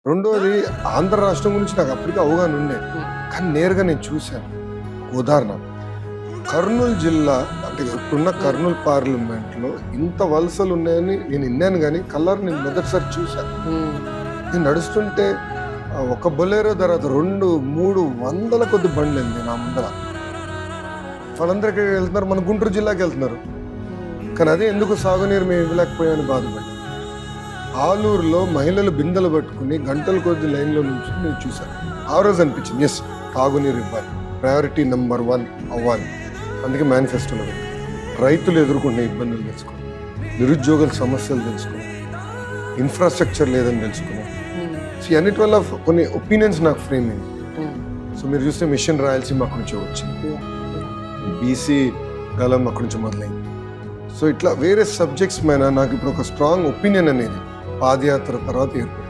రెండోది ఆంధ్ర రాష్ట్రం గురించి నాకు అప్పటికే అవగాహన ఉండే, కానీ నేరుగా నేను చూశాను. ఉదాహరణ, కర్నూలు జిల్లా అంటే ఇప్పుడున్న కర్నూలు పార్లమెంట్లో ఇంత వలసలు ఉన్నాయని నేను విన్నాను, కానీ కలర్ నేను మొదటిసారి చూశాను. నేను నడుస్తుంటే ఒక బొలేరో తర్వాత 200-300 కొద్ది బండ్లు అండి నా ముందర. వాళ్ళందరూ ఎక్కడికి వెళ్తున్నారు? మన గుంటూరు జిల్లాకి వెళ్తున్నారు. కానీ అదే ఎందుకు సాగునీరు మేము ఇవ్వలేకపోయామని బాధపడి, ఆలూరులో మహిళలు బిందెలు పట్టుకుని గంటల కొద్ది లైన్లో నుంచి నేను చూశాను. ఆ రోజు అనిపించింది, ఎస్, తాగునీరు ఇవ్వాలి, ప్రయారిటీ నెంబర్ 1 అవ్వాలి. అందుకే మేనిఫెస్టోలో రైతులు ఎదుర్కొంటున్న ఇబ్బందులు తెలుసుకుని, నిరుద్యోగుల సమస్యలు తెలుసుకుని, ఇన్ఫ్రాస్ట్రక్చర్ లేదని తెలుసుకుని, సో అన్నిటి వల్ల కొన్ని ఒపీనియన్స్ నాకు ఫ్రేమ్ అయింది. సో మీరు చూస్తే మిషన్ రాయలసీమ అక్కడి నుంచి వచ్చింది, బీసీ గలం అక్కడి నుంచి మొదలైంది. సో ఇట్లా వేరే సబ్జెక్ట్స్ మీద నాకు ఇప్పుడు ఒక స్ట్రాంగ్ ఒపీనియన్ అనేది పాదయాత్ర తర్వాత ఏర్పడింది.